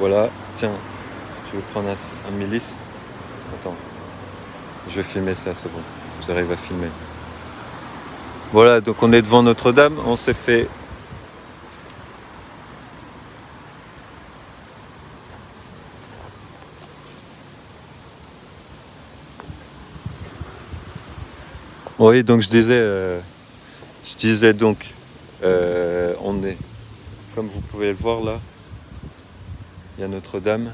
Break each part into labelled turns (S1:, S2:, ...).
S1: Voilà, tiens, si tu veux prendre un milice, attends, je vais filmer ça, c'est bon, j'arrive à filmer. Voilà, donc on est devant Notre-Dame, on s'est fait... Oui, donc je disais donc, on est, comme vous pouvez le voir là, il y a Notre-Dame.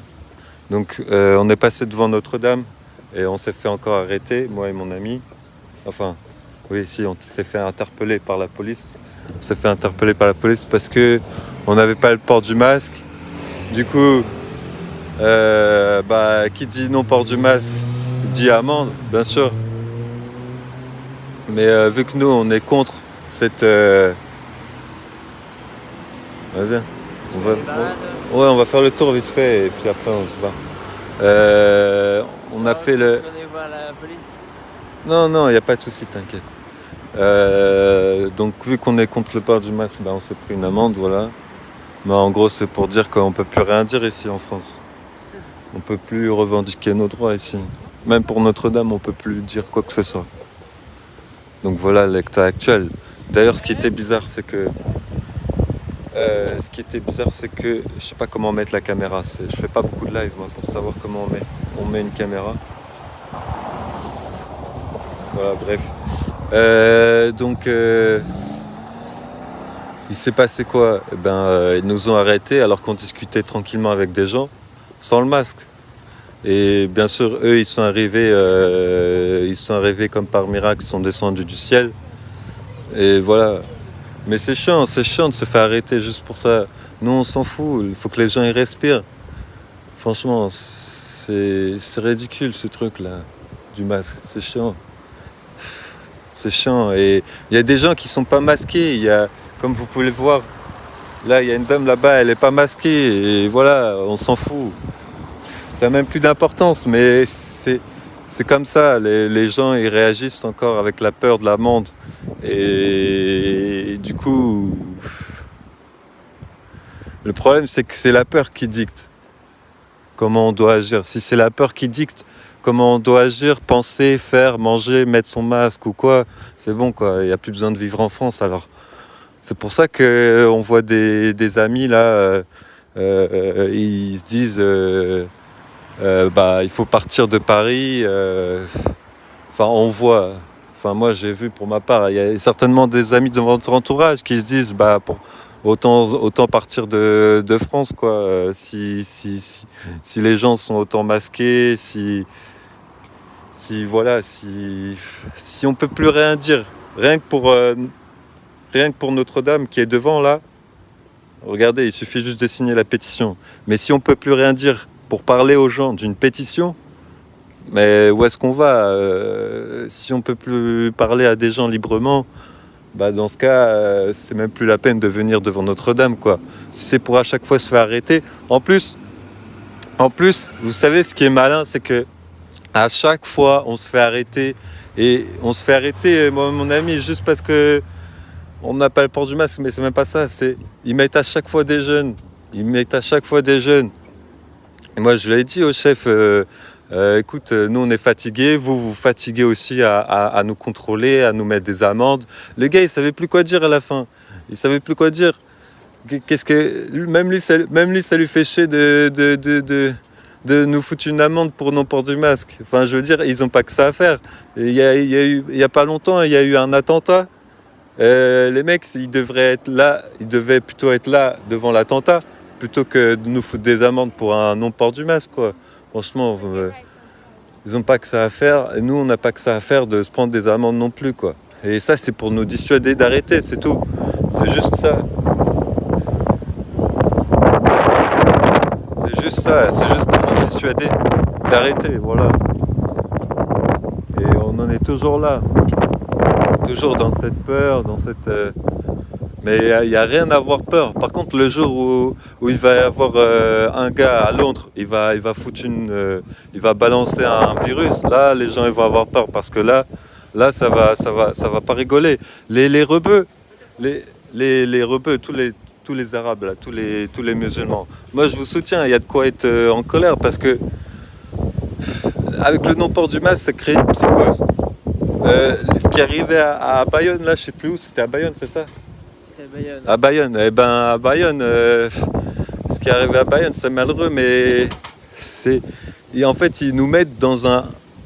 S1: Donc on est passé devant Notre-Dame et on s'est fait encore arrêter, moi et mon ami. Enfin, oui, si, on s'est fait interpeller par la police. On s'est fait interpeller par la police parce que on n'avait pas le port du masque. Du coup, qui dit non port du masque dit amende, bien sûr. Mais vu que nous, on est contre cette... Ouais, viens. On va faire le tour vite fait et puis après on se bat. On a fait le...
S2: voir la police.
S1: Non, il n'y a pas de souci, t'inquiète. Donc vu qu'on est contre le port du masque, on s'est pris une amende, voilà. Mais en gros, c'est pour dire qu'on peut plus rien dire ici en France. On peut plus revendiquer nos droits ici. Même pour Notre-Dame, on peut plus dire quoi que ce soit. Donc voilà l'état actuel. D'ailleurs, ce qui était bizarre, c'est que... je sais pas comment mettre la caméra. Je fais pas beaucoup de live, moi, pour savoir comment on met une caméra. Voilà, bref. Il s'est passé quoi? Ils nous ont arrêtés alors qu'on discutait tranquillement avec des gens, sans le masque. Et bien sûr, eux, ils sont arrivés comme par miracle, ils sont descendus du ciel. Et voilà. Mais c'est chiant de se faire arrêter juste pour ça. Nous, on s'en fout, il faut que les gens y respirent. Franchement, c'est ridicule ce truc-là, du masque, c'est chiant. C'est chiant. Et il y a des gens qui sont pas masqués, comme vous pouvez le voir, là, il y a une dame là-bas, elle est pas masquée, et voilà, on s'en fout. Ça n'a même plus d'importance, mais c'est comme ça, les gens, ils réagissent encore avec la peur de l'amende. Et du coup, le problème, c'est que c'est la peur qui dicte comment on doit agir. Si c'est la peur qui dicte comment on doit agir, penser, faire, manger, mettre son masque ou quoi, c'est bon, quoi. Il n'y a plus besoin de vivre en France, alors. C'est pour ça qu'on voit des amis, là, ils se disent, il faut partir de Paris. On voit... moi, j'ai vu pour ma part, il y a certainement des amis de votre entourage qui se disent autant partir de France, quoi. Si les gens sont autant masqués, si on peut plus rien dire, rien que pour Notre-Dame qui est devant là. Regardez, il suffit juste de signer la pétition. Mais si on peut plus rien dire pour parler aux gens d'une pétition, mais où est-ce qu'on va? Si on peut plus parler à des gens librement, dans ce cas, c'est même plus la peine de venir devant Notre-Dame, quoi. Si c'est pour à chaque fois se faire arrêter. En plus, vous savez ce qui est malin, c'est que à chaque fois, on se fait arrêter. Et on se fait arrêter, moi, mon ami, juste parce que on n'a pas le port du masque, mais c'est même pas ça. Ils mettent à chaque fois des jeunes. Et moi, je l'ai dit au chef... écoute, nous on est fatigués, vous fatiguez aussi à nous contrôler, à nous mettre des amendes. Le gars, il savait plus quoi dire à la fin. Il savait plus quoi dire. Même lui, ça lui fait chier de nous foutre une amende pour non-port du masque. Enfin, je veux dire, ils ont pas que ça à faire. Il y a pas longtemps, il y a eu un attentat. Les mecs, ils devaient plutôt être là devant l'attentat, plutôt que de nous foutre des amendes pour un non-port du masque, quoi. Franchement, ils n'ont pas que ça à faire, et nous, on n'a pas que ça à faire de se prendre des amendes non plus, quoi. Et ça, c'est pour nous dissuader d'arrêter, c'est tout. C'est juste ça. C'est juste pour nous dissuader d'arrêter, voilà. Et on en est toujours là. Toujours dans cette peur, Mais il n'y a rien à avoir peur. Par contre, le jour où il va y avoir un gars à Londres, il va balancer un virus, là, les gens ils vont avoir peur parce que là, ça va pas rigoler. Les rebeux, les rebeux, tous les Arabes, là, tous les musulmans. Moi, je vous soutiens, il y a de quoi être en colère parce que avec le non-port du masque, ça crée une psychose. Ce qui arrivait à Bayonne, là, je sais plus où, c'était à Bayonne, c'est ça?
S2: C'est à Bayonne.
S1: À Bayonne, eh ben à Bayonne, ce qui est arrivé à Bayonne, c'est malheureux, mais c'est... Et en fait, ils nous mettent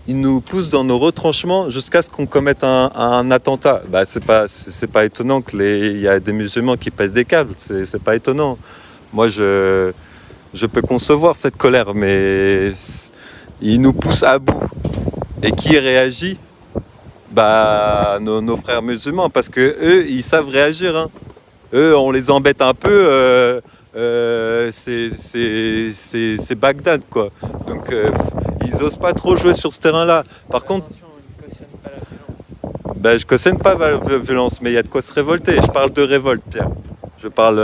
S1: ils nous poussent dans nos retranchements jusqu'à ce qu'on commette un attentat. Bah, c'est pas étonnant il y a des musulmans qui pètent des câbles, c'est pas étonnant. Moi, je peux concevoir cette colère, mais ils nous poussent à bout. Et qui réagit? Bah, nos frères musulmans, parce que eux, ils savent réagir, hein. Eux, on les embête un peu, c'est Bagdad, quoi. Donc, ils osent pas trop jouer sur ce terrain-là. Par contre,
S2: Attention, ils cautionnent pas la violence.
S1: ben, je cautionne pas la violence, mais il y a de quoi se révolter. Je parle de révolte, Pierre. Je parle...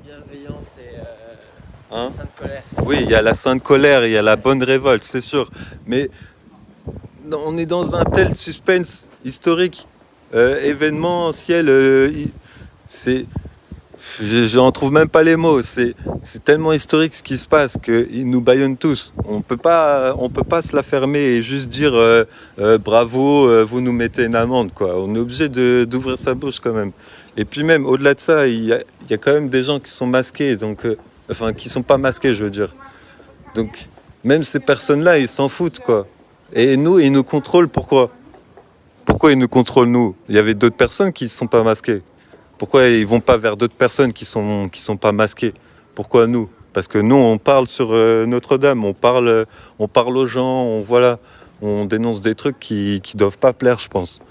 S2: Bienveillante et
S1: hein?
S2: sainte colère.
S1: Oui, il y a la sainte colère, il y a la bonne révolte, c'est sûr. Mais on est dans un tel suspense historique, événementiel, c'est... Je n'en trouve même pas les mots. C'est tellement historique ce qui se passe qu'ils nous bâillonnent tous. On peut pas se la fermer et juste dire bravo, vous nous mettez une amende, quoi. On est obligé d'ouvrir sa bouche quand même. Et puis même au-delà de ça, il y a quand même des gens qui sont masqués, donc enfin qui sont pas masqués, je veux dire. Donc même ces personnes-là, ils s'en foutent, quoi. Et nous, ils nous contrôlent. Pourquoi? Pourquoi ils nous contrôlent, nous? Il y avait d'autres personnes qui ne sont pas masquées. Pourquoi ils vont pas vers d'autres personnes qui sont pas masquées? Pourquoi nous? Parce que nous, on parle sur Notre-Dame, on parle aux gens, on dénonce des trucs qui doivent pas plaire, je pense.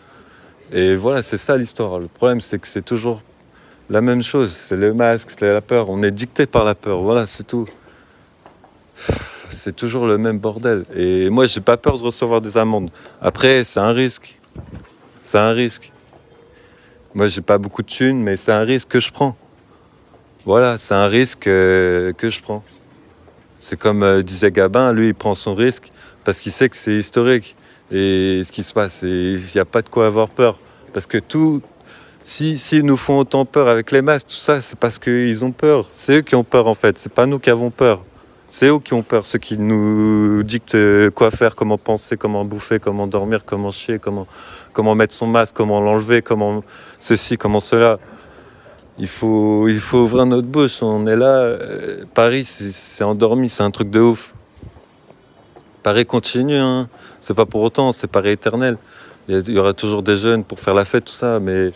S1: Et voilà, c'est ça l'histoire. Le problème, c'est que c'est toujours la même chose. C'est le masque, c'est la peur. On est dicté par la peur. Voilà, c'est tout. C'est toujours le même bordel. Et moi, j'ai pas peur de recevoir des amendes. Après, c'est un risque. C'est un risque. Moi, j'ai pas beaucoup de thunes, mais c'est un risque que je prends. Voilà, c'est un risque que je prends. C'est comme disait Gabin, lui, il prend son risque parce qu'il sait que c'est historique. Et ce qui se passe, il n'y a pas de quoi avoir peur. Parce que s'ils nous font autant peur avec les masques, tout ça, c'est parce qu'ils ont peur. C'est eux qui ont peur, en fait. C'est pas nous qui avons peur. C'est eux qui ont peur, ceux qui nous dictent quoi faire, comment penser, comment bouffer, comment dormir, comment chier, comment mettre son masque, comment l'enlever, comment ceci, comment cela. Il faut ouvrir notre bouche. On est là. Paris, c'est endormi, c'est un truc de ouf. Paris continue, hein. C'est pas pour autant, c'est Paris éternel. Il y aura toujours des jeunes pour faire la fête, tout ça, mais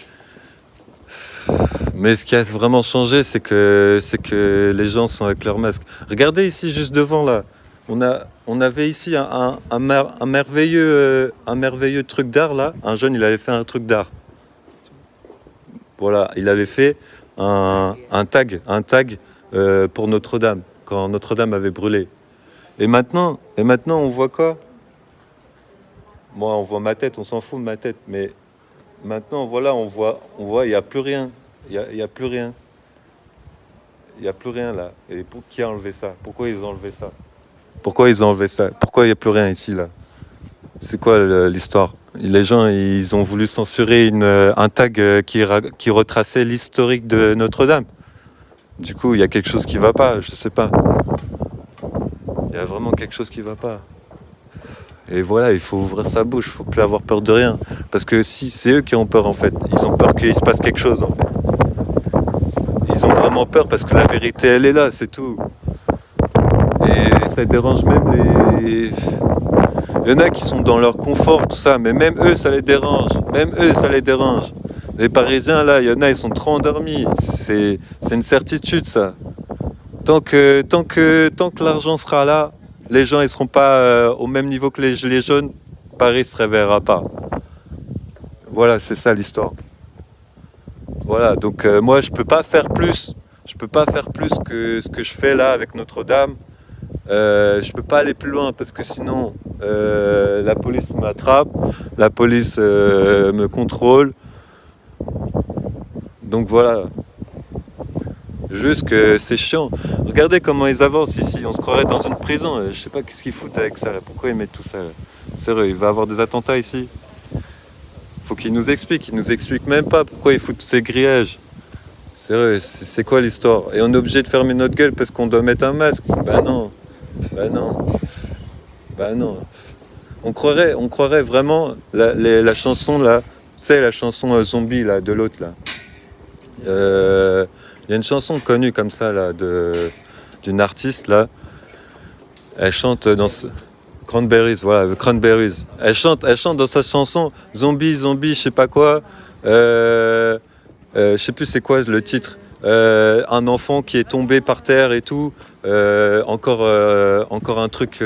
S1: ce qui a vraiment changé, c'est que les gens sont avec leurs masques. Regardez ici, juste devant, là. On avait ici un merveilleux truc d'art, là. Un jeune, il avait fait un truc d'art. Voilà, il avait fait un tag pour Notre-Dame, quand Notre-Dame avait brûlé. Et maintenant, on voit quoi? Moi, on voit ma tête, on s'en fout de ma tête, mais maintenant, voilà, on voit, il n'y a plus rien. Il n'y a plus rien. Il n'y a plus rien là. Et qui a enlevé ça? Pourquoi ils ont enlevé ça? Pourquoi ils ont enlevé ça? Pourquoi il n'y a plus rien ici, là? C'est quoi l'histoire? Les gens, ils ont voulu censurer un tag qui retraçait l'historique de Notre-Dame. Du coup, il y a quelque chose qui ne va pas, je sais pas. Il y a vraiment quelque chose qui ne va pas. Et voilà, il faut ouvrir sa bouche, il ne faut plus avoir peur de rien. Parce que si c'est eux qui ont peur, en fait, ils ont peur qu'il se passe quelque chose, en fait. Ils ont vraiment peur parce que la vérité, elle est là, c'est tout. Et ça dérange même les... Il y en a qui sont dans leur confort, tout ça, mais même eux, ça les dérange. Même eux, ça les dérange. Les Parisiens, là, il y en a, ils sont trop endormis. C'est une certitude, ça. Tant que l'argent sera là, les gens, ils seront pas au même niveau que les jeunes, Paris se réveillera pas. Voilà, c'est ça l'histoire. Voilà, donc moi, je peux pas faire plus. Je peux pas faire plus que ce que je fais là avec Notre-Dame. Je peux pas aller plus loin parce que sinon la police m'attrape, la police me contrôle. Donc voilà. Juste que c'est chiant. Regardez comment ils avancent ici. On se croirait dans une prison. Je sais pas qu'est-ce qu'ils foutent avec ça. Là. Pourquoi ils mettent tout ça là? Sérieux, il va y avoir des attentats ici. Faut qu'ils nous expliquent. Ils nous expliquent même pas pourquoi ils foutent tous ces grillages. Sérieux, c'est quoi l'histoire? Et on est obligé de fermer notre gueule parce qu'on doit mettre un masque? Bah non, bah non, bah non. On croirait vraiment la chanson là, tu sais, la chanson Zombie là, de l'autre là. Il y a une chanson connue comme ça là, d'une artiste là. Elle chante dans ce... Cranberries, voilà, Cranberries. Elle chante dans sa chanson Zombie, zombie, je sais pas quoi. Je sais plus c'est quoi le titre. Un enfant qui est tombé par terre et tout. Encore un truc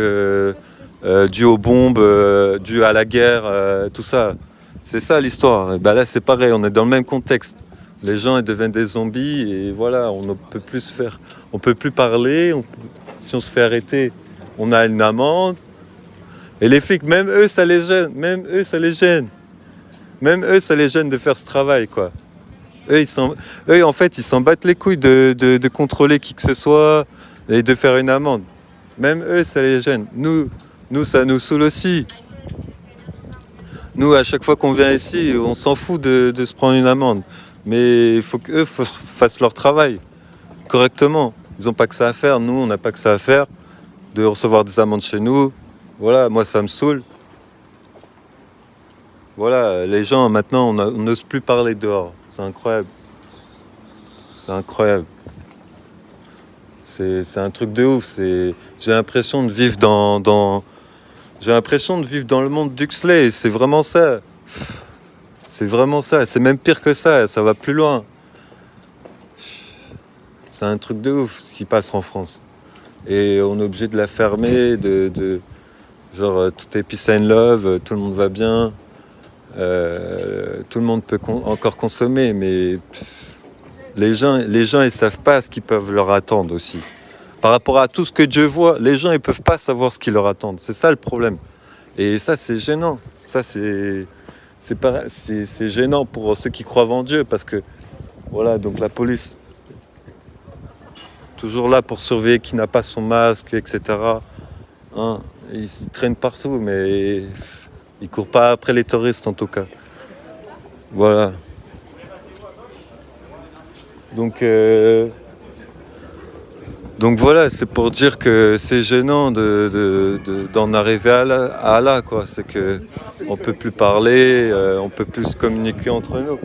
S1: dû aux bombes, dû à la guerre, tout ça. C'est ça l'histoire. Et ben là c'est pareil, on est dans le même contexte. Les gens ils deviennent des zombies et voilà, on ne peut plus se faire, on peut plus parler. Si on se fait arrêter, on a une amende. Et les flics, même eux, ça les gêne. Même eux, ça les gêne. Même eux, ça les gêne de faire ce travail, quoi. Eux, en fait, ils s'en battent les couilles de contrôler qui que ce soit et de faire une amende. Même eux, ça les gêne. Nous, ça nous saoule aussi. Nous, à chaque fois qu'on vient ici, on s'en fout de se prendre une amende. Mais il faut qu'eux fassent leur travail correctement. Ils n'ont pas que ça à faire. Nous, on n'a pas que ça à faire de recevoir des amendes chez nous. Voilà, moi, ça me saoule. Voilà, les gens, maintenant, on n'ose plus parler dehors. C'est incroyable. C'est incroyable. C'est un truc de ouf. J'ai l'impression de vivre j'ai l'impression de vivre dans le monde d'Huxley. C'est vraiment ça. C'est vraiment ça. C'est même pire que ça. Ça va plus loin. C'est un truc de ouf ce qui passe en France. Et on est obligé de la fermer, genre tout est peace and love, tout le monde va bien. Tout le monde peut encore consommer, mais les gens ils savent pas ce qu'ils peuvent leur attendre aussi. Par rapport à tout ce que Dieu voit, les gens ils peuvent pas savoir ce qui leur attend. C'est ça le problème. Et ça c'est gênant. Ça c'est gênant pour ceux qui croient en Dieu parce que voilà, donc la police toujours là pour surveiller qui n'a pas son masque, etc. Hein, ils traînent partout, mais ils courent pas après les touristes en tout cas. Voilà. Donc voilà, c'est pour dire que c'est gênant d'en arriver à là, quoi. C'est que on peut plus parler, on peut plus se communiquer entre nous.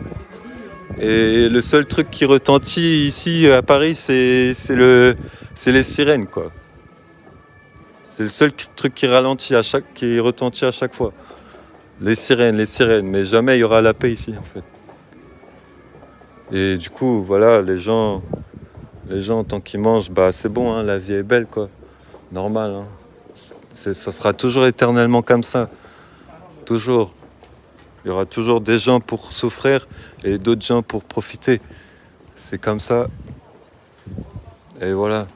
S1: Et le seul truc qui retentit ici à Paris, c'est les sirènes, quoi. C'est le seul truc qui retentit à chaque fois. Les sirènes, mais jamais il y aura la paix ici, en fait. Et du coup, voilà, les gens, tant qu'ils mangent, bah c'est bon, hein, la vie est belle, quoi. Normal, hein. Ça sera toujours éternellement comme ça. Toujours. Il y aura toujours des gens pour souffrir et d'autres gens pour profiter. C'est comme ça. Et voilà.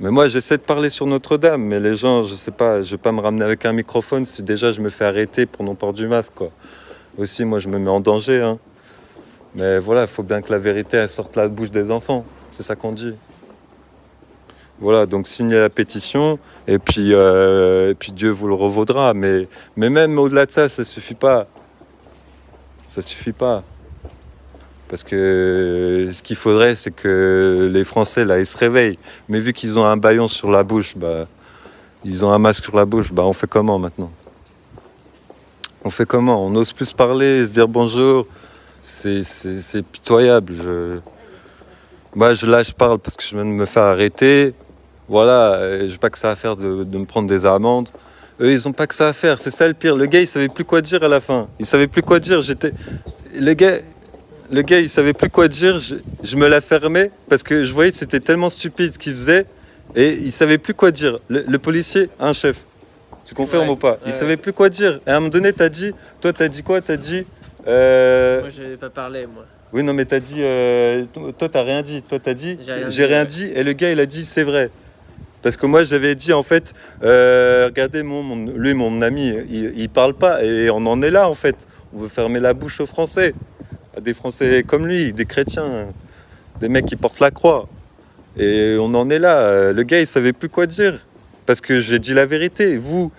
S1: Mais moi, j'essaie de parler sur Notre-Dame, mais les gens, je sais pas, je vais pas me ramener avec un microphone si déjà je me fais arrêter pour non-port du masque, quoi. Aussi, moi, je me mets en danger, hein. Mais voilà, il faut bien que la vérité, elle sorte de la bouche des enfants. C'est ça qu'on dit. Voilà, donc signez la pétition, et puis Dieu vous le revaudra. Mais même au-delà de ça, ça suffit pas. Ça suffit pas. Parce que ce qu'il faudrait, c'est que les Français, là, ils se réveillent. Mais vu qu'ils ont un bâillon sur la bouche, bah, ils ont un masque sur la bouche, bah, on fait comment maintenant? On fait comment? On n'ose plus parler, se dire bonjour. C'est pitoyable. Moi, là, je parle parce que je viens de me faire arrêter. Voilà, j'ai pas que ça à faire de me prendre des amendes. Eux, ils ont pas que ça à faire. C'est ça le pire. Le gars, il savait plus quoi dire à la fin. Il savait plus quoi dire. Le gars, il savait plus quoi dire. Je me la fermais parce que je voyais que c'était tellement stupide ce qu'il faisait et il savait plus quoi dire. Le policier, un chef. Tu confirmes ou pas? Il savait plus quoi dire. Et à un moment donné, t'as dit quoi? T'as dit.
S2: Moi, je n'avais pas parlé, moi.
S1: Oui, non, mais t'as dit. Toi, t'as rien dit. Toi, t'as dit. J'ai rien dit. Et le gars, il a dit c'est vrai. Parce que moi, j'avais dit en fait, regardez, mon ami, il parle pas. Et on en est là en fait. On veut fermer la bouche aux Français. À des Français comme lui, des chrétiens, des mecs qui portent la croix. Et on en est là. Le gars, il savait plus quoi dire. Parce que j'ai dit la vérité. Vous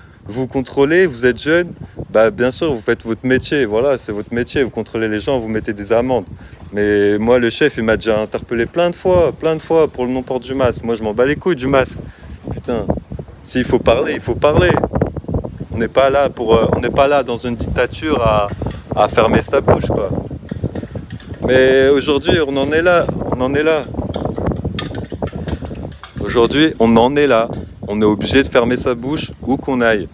S1: contrôlez, vous êtes jeune. Bah, bien sûr, vous faites votre métier. Voilà, c'est votre métier. Vous contrôlez les gens, vous mettez des amendes. Mais moi, le chef, il m'a déjà interpellé plein de fois pour le non-port du masque. Moi, je m'en bats les couilles du masque. Putain, s'il faut parler, il faut parler. On n'est pas là on n'est pas là dans une dictature à fermer sa bouche, quoi. Mais aujourd'hui, on en est là. Aujourd'hui, on en est là. On est obligé de fermer sa bouche où qu'on aille.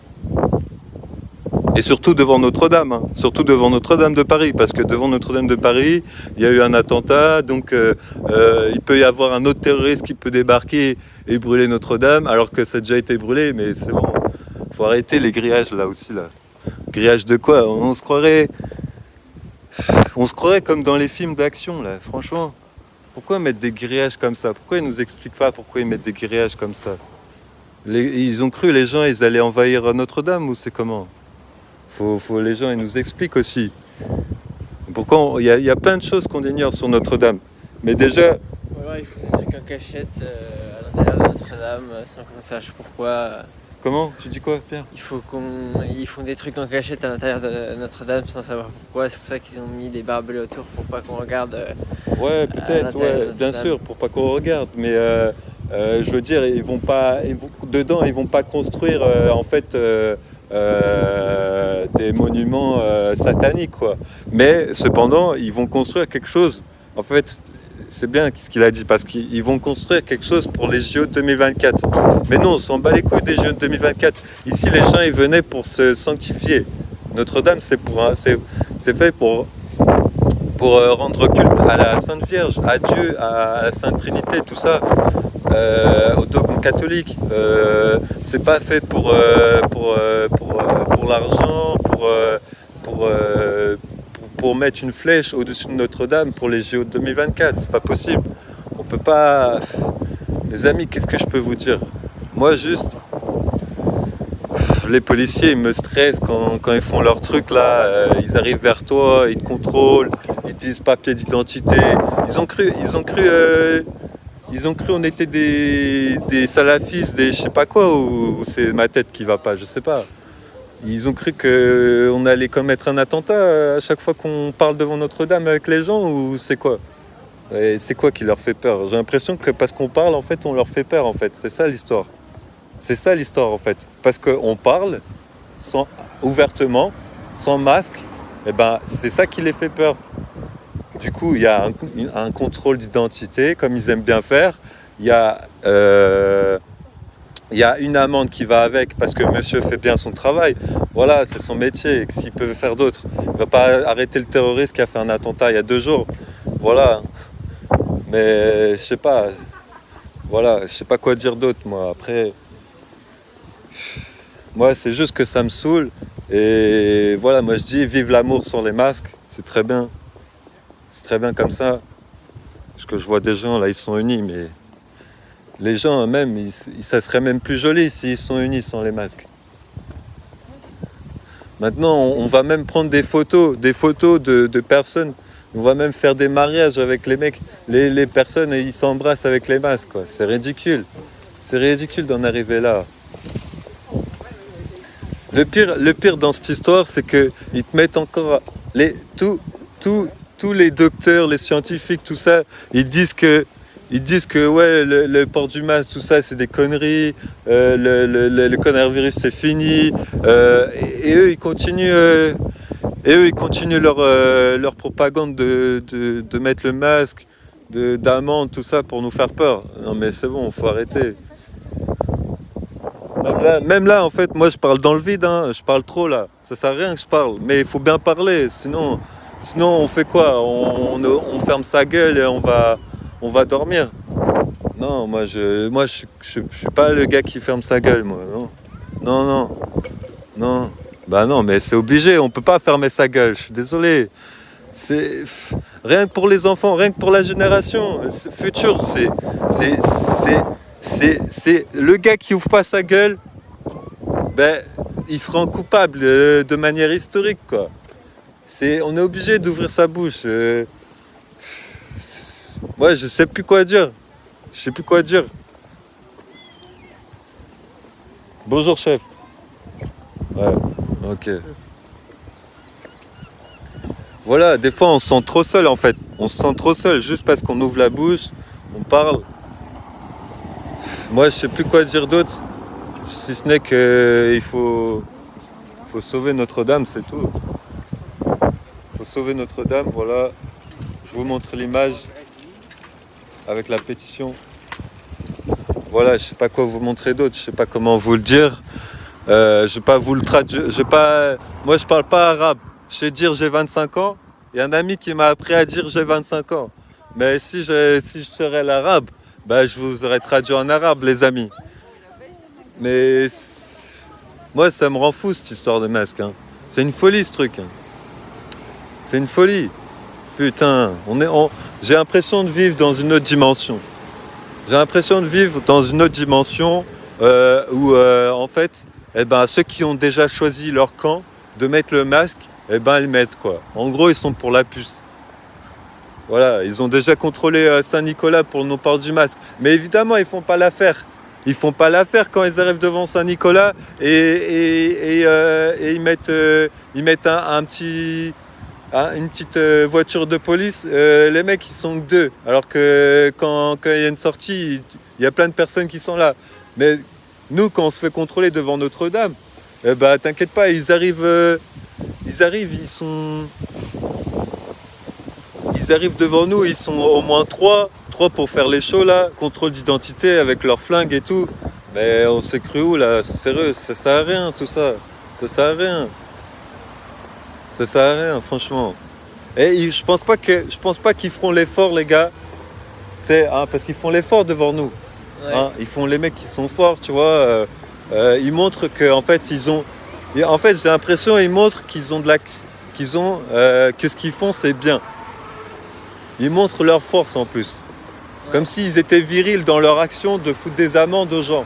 S1: Et surtout devant Notre-Dame, hein. Surtout devant Notre-Dame de Paris, parce que devant Notre-Dame de Paris, il y a eu un attentat, donc il peut y avoir un autre terroriste qui peut débarquer et brûler Notre-Dame, alors que ça a déjà été brûlé, mais c'est bon. Faut arrêter les grillages là aussi, là. Grillage de quoi? On se croirait comme dans les films d'action, là, franchement. Pourquoi mettre des grillages comme ça? Pourquoi ils nous expliquent pas pourquoi ils mettent des grillages comme ça? Ils ont cru, les gens, ils allaient envahir Notre-Dame, ou c'est comment? Les gens, ils nous expliquent aussi. Pourquoi il y a plein de choses qu'on ignore sur Notre-Dame. Mais déjà...
S2: Ou alors ils font des trucs en cachette à l'intérieur de Notre-Dame sans qu'on sache pourquoi.
S1: Comment? Tu dis quoi, Pierre?
S2: Ils font des trucs en cachette à l'intérieur de Notre-Dame sans savoir pourquoi. C'est pour ça qu'ils ont mis des barbelés autour pour pas qu'on regarde.
S1: Ouais, peut-être, ouais, bien sûr, pour pas qu'on regarde. Mais je veux dire, dedans, ils vont pas construire en fait des monuments sataniques, quoi. Mais cependant, ils vont construire quelque chose. En fait, c'est bien ce qu'il a dit, parce qu'ils vont construire quelque chose pour les JO 2024. Mais non, on s'en bat les couilles des JO 2024. Ici, les gens, ils venaient pour se sanctifier. Notre-Dame, c'est fait pour rendre culte à la Sainte Vierge, à Dieu, à la Sainte Trinité, tout ça, au dogme catholique. C'est pas fait pour l'argent, pour mettre une flèche au-dessus de Notre-Dame pour les JO 2024. C'est pas possible. On peut pas... Les amis, qu'est-ce que je peux vous dire? Moi, juste... Les policiers, ils me stressent quand ils font leur truc là. Ils arrivent vers toi, ils te contrôlent, ils te disent papier d'identité. Ils ont cru on était des salafistes, des je sais pas quoi, ou c'est ma tête qui va pas, je sais pas. Ils ont cru qu'on allait commettre un attentat à chaque fois qu'on parle devant Notre-Dame avec les gens, ou c'est quoi? Et c'est quoi qui leur fait peur? J'ai l'impression que parce qu'on parle, en fait, on leur fait peur, en fait. C'est ça l'histoire. C'est ça l'histoire, en fait. Parce qu'on parle ouvertement, sans masque, et ben, c'est ça qui les fait peur. Du coup, il y a un contrôle d'identité, comme ils aiment bien faire. Il y a une amende qui va avec, parce que monsieur fait bien son travail. Voilà, c'est son métier. Qu'est-ce qu'il peut faire d'autre? Il ne va pas arrêter le terroriste qui a fait un attentat il y a 2 jours. Voilà. Mais je sais pas. Voilà, je sais pas quoi dire d'autre, moi. Après, moi, c'est juste que ça me saoule. Et voilà, moi je dis vive l'amour sans les masques. C'est très bien. C'est très bien comme ça. Parce que je vois des gens là, ils sont unis, mais les gens même, ça serait même plus joli s'ils sont unis sans les masques. Maintenant, on va même prendre des photos de personnes. On va même faire des mariages avec les mecs. Les personnes, ils s'embrassent avec les masques, quoi. C'est ridicule. C'est ridicule d'en arriver là. Le pire dans cette histoire, c'est qu'ils te mettent encore tous les docteurs, les scientifiques, tout ça, ils disent que ouais, le port du masque, tout ça, c'est des conneries, le coronavirus, c'est fini, et eux, ils continuent leur propagande de mettre le masque, d'amende, tout ça, pour nous faire peur. Non mais c'est bon, faut arrêter. Même là, en fait, moi je parle dans le vide, hein, je parle trop là, ça sert à rien que je parle, mais il faut bien parler, sinon on fait quoi? On ferme sa gueule et on va dormir. Non, moi je suis pas le gars qui ferme sa gueule, moi, non. Bah non, mais c'est obligé, on peut pas fermer sa gueule, je suis désolé. C'est rien que pour les enfants, rien que pour la génération future, c'est le gars qui ouvre pas sa gueule, ben il se rend coupable de manière historique, quoi. On est obligé d'ouvrir sa bouche. Ouais, je sais plus quoi dire. Bonjour, chef. Ouais, ok. Voilà, des fois on se sent trop seul en fait. On se sent trop seul juste parce qu'on ouvre la bouche, on parle. Moi je sais plus quoi dire d'autre. Si ce n'est qu'il faut sauver Notre-Dame, c'est tout. Il faut sauver Notre-Dame, voilà. Je vous montre l'image avec la pétition. Voilà, je sais pas quoi vous montrer d'autre, je sais pas comment vous le dire. Je vais pas vous le traduire. Moi je parle pas arabe. Je sais dire j'ai 25 ans. Il y a un ami qui m'a appris à dire j'ai 25 ans. Mais si je serais l'arabe, bah, je vous aurais traduit en arabe, les amis. Mais moi, ça me rend fou cette histoire de masque. Hein. C'est une folie ce truc. Hein. C'est une folie. Putain, j'ai l'impression de vivre dans une autre dimension. J'ai l'impression de vivre dans une autre dimension où, en fait, eh ben, ceux qui ont déjà choisi leur camp de mettre le masque, eh ben, ils le mettent quoi. En gros, ils sont pour la puce. Voilà, ils ont déjà contrôlé Saint-Nicolas pour le non-port du masque. Mais évidemment, ils font pas l'affaire. Ils font pas l'affaire quand ils arrivent devant Saint-Nicolas et ils mettent une petite voiture de police. Les mecs, ils sont que deux. Alors que quand il y a une sortie, il y a plein de personnes qui sont là. Mais nous, quand on se fait contrôler devant Notre-Dame, bah, t'inquiète pas, ils arrivent, ils arrivent devant nous, ils sont au moins trois pour faire les shows là, contrôle d'identité avec leurs flingues et tout. Mais on s'est cru où là? Sérieux, ça sert à rien tout ça. Ça sert à rien. Ça sert à rien, franchement. Et je pense pas qu'ils feront l'effort, les gars. Tu sais, hein, parce qu'ils font l'effort devant nous.
S2: Ouais.
S1: Hein, ils font les mecs qui sont forts, tu vois. Ils montrent que en fait ils ont. En fait, j'ai l'impression ils montrent qu'ils ont que ce qu'ils font c'est bien. Ils montrent leur force en plus. Ouais. Comme s'ils étaient virils dans leur action de foutre des amendes aux gens.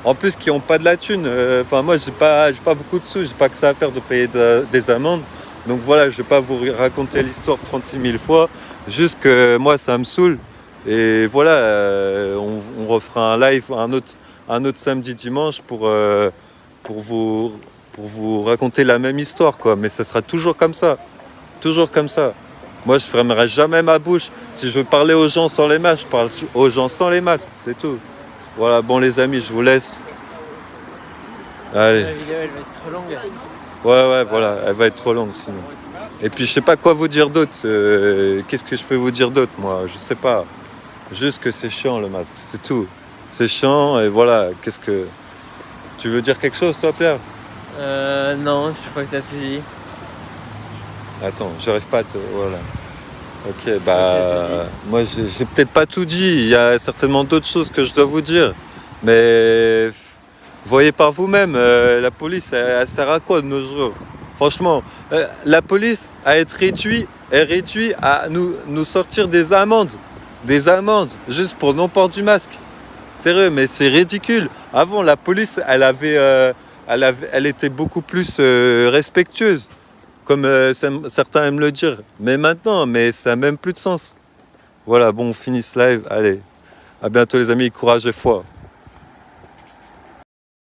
S1: En plus, qui n'ont pas de la thune. Enfin, moi, j'ai pas beaucoup de sous. J'ai pas que ça à faire de payer des amendes. Donc voilà, je vais pas vous raconter l'histoire 36 000 fois. Juste que moi, ça me saoule. Et voilà, on refera un live, un autre samedi, dimanche pour vous raconter la même histoire, quoi. Mais ça sera toujours comme ça. Toujours comme ça. Moi, je ne fermerai jamais ma bouche. Si je veux parler aux gens sans les masques, je parle aux gens sans les masques. C'est tout. Voilà, bon les amis, je vous laisse. Allez.
S2: La vidéo, elle va être trop longue.
S1: Ouais, voilà, elle va être trop longue sinon. Et puis, je sais pas quoi vous dire d'autre. Qu'est-ce que je peux vous dire d'autre, moi? Je sais pas. Juste que c'est chiant, le masque. C'est tout. C'est chiant, et voilà. Qu'est-ce que... Tu veux dire quelque chose, toi, Pierre?
S2: Non, je crois que t'as tout dit.
S1: Attends, j'arrive pas à te... Voilà. Ok, bah... Moi, j'ai peut-être pas tout dit. Il y a certainement d'autres choses que je dois vous dire. Mais... Voyez par vous-même, la police, elle sert à quoi de nos jours? Franchement, la police, à être réduite à nous sortir des amendes. Des amendes, juste pour non-port du masque. Sérieux, mais c'est ridicule. Avant, la police, elle était beaucoup plus respectueuse. Comme certains aiment le dire. Mais maintenant, ça n'a même plus de sens. Voilà, bon, on finit ce live. Allez, à bientôt les amis, courage et foi.